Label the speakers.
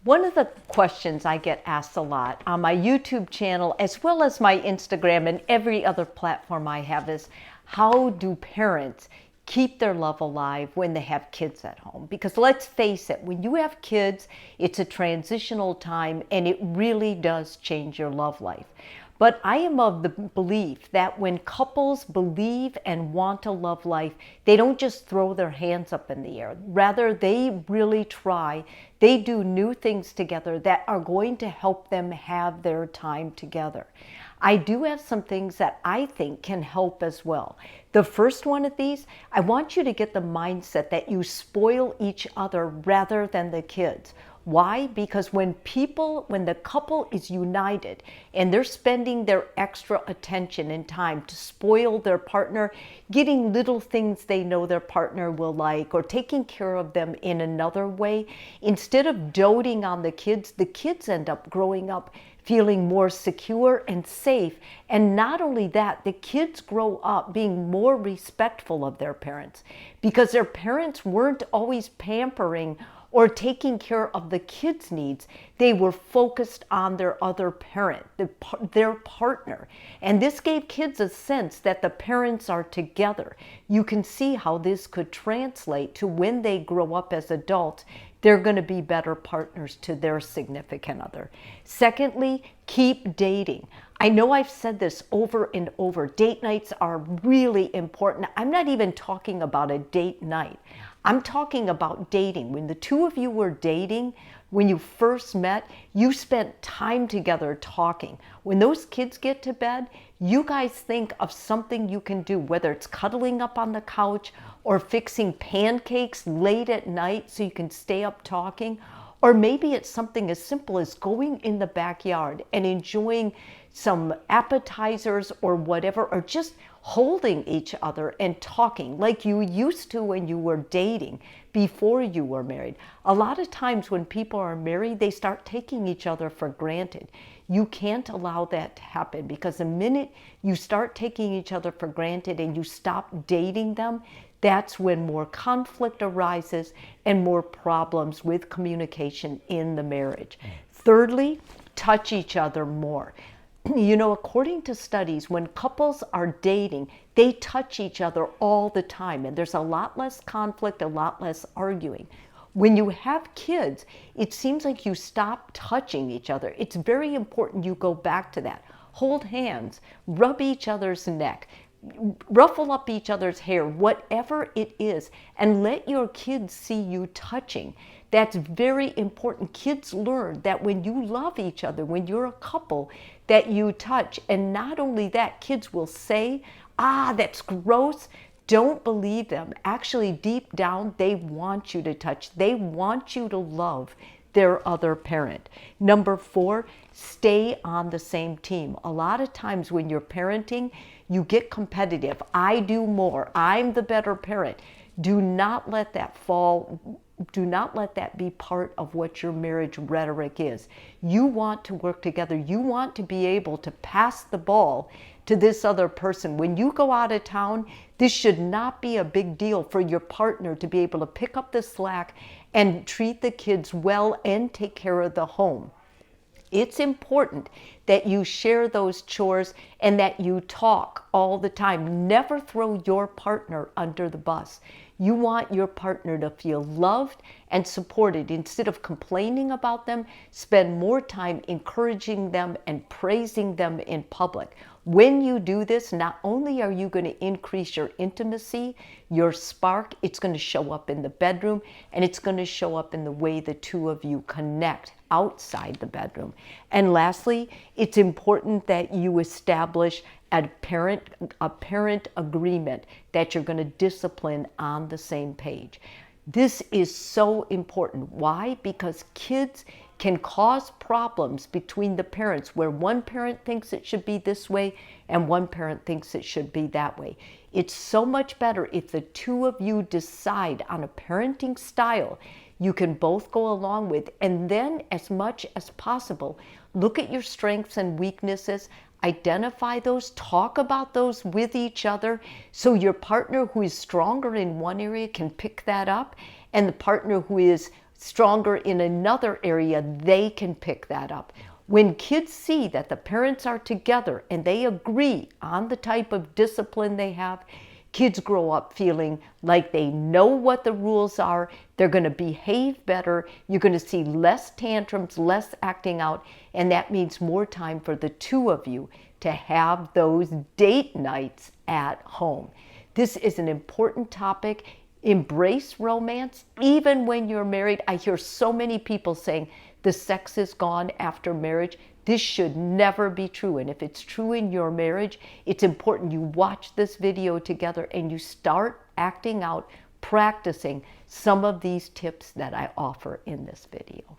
Speaker 1: One of the questions I get asked a lot on my YouTube channel, as well as my Instagram and every other platform I have, is how do parents keep their love alive when they have kids at home? Because let's face it, when you have kids, it's a transitional time and it really does change your love life. But I am of the belief that when couples believe and want a love life, they don't just throw their hands up in the air. Rather, they really try. They do new things together that are going to help them have their time together. I do have some things that I think can help as well. The first one of these, I want you to get the mindset that you spoil each other rather than the kids. Why? Because when the couple is united and they're spending their extra attention and time to spoil their partner, getting little things they know their partner will like or taking care of them in another way, instead of doting on the kids end up growing up feeling more secure and safe. And not only that, the kids grow up being more respectful of their parents because their parents weren't always pampering or taking care of the kids' needs. They were focused on their other parent, their partner. And this gave kids a sense that the parents are together. You can see how this could translate to when they grow up as adults, they're going to be better partners to their significant other. Secondly, keep dating. I know I've said this over and over. Date nights are really important. I'm not even talking about a date night. I'm talking about dating. When the two of you were dating, when you first met, you spent time together talking. When those kids get to bed, you guys think of something you can do, whether it's cuddling up on the couch or fixing pancakes late at night so you can stay up talking. Or maybe it's something as simple as going in the backyard and enjoying some appetizers or whatever, or just holding each other and talking like you used to when you were dating before you were married. A lot of times when people are married, they start taking each other for granted. You can't allow that to happen, because the minute you start taking each other for granted and you stop dating them, that's when more conflict arises and more problems with communication in the marriage. Thirdly, touch each other more. You know, according to studies, when couples are dating, they touch each other all the time, and there's a lot less conflict, a lot less arguing. When you have kids, it seems like you stop touching each other. It's very important you go back to that. Hold hands, rub each other's neck, ruffle up each other's hair, whatever it is, and let your kids see you touching. That's very important. Kids learn that when you love each other, when you're a couple, that you touch. And not only that, kids will say, that's gross. Don't believe them. Actually, deep down, they want you to touch. They want you to love their other parent. Number 4, stay on the same team. A lot of times when you're parenting, you get competitive. I do more. I'm the better parent. Do not let that fall. Do not let that be part of what your marriage rhetoric is. You want to work together. You want to be able to pass the ball to this other person. When you go out of town, this should not be a big deal for your partner to be able to pick up the slack and treat the kids well and take care of the home. It's important that you share those chores and that you talk all the time. Never throw your partner under the bus. You want your partner to feel loved and supported. Instead of complaining about them, spend more time encouraging them and praising them in public. When you do this, not only are you going to increase your intimacy, your spark, it's going to show up in the bedroom, and it's going to show up in the way the two of you connect outside the bedroom. And lastly, it's important that you establish a parent agreement that you're going to discipline on the same page. This is so important. Why? Because kids can cause problems between the parents where one parent thinks it should be this way and one parent thinks it should be that way. It's so much better if the two of you decide on a parenting style you can both go along with, and then as much as possible, look at your strengths and weaknesses, identify those, talk about those with each other, so your partner who is stronger in one area can pick that up, and the partner who is stronger in another area, they can pick that up. When kids see that the parents are together and they agree on the type of discipline they have, kids grow up feeling like they know what the rules are. They're going to behave better. You're going to see less tantrums, less acting out, and that means more time for the two of you to have those date nights at home. This is an important topic. Embrace romance even when you're married. I hear so many people saying the sex is gone after marriage. This should never be true. And if it's true in your marriage, it's important you watch this video together and you start acting out, practicing some of these tips that I offer in this video.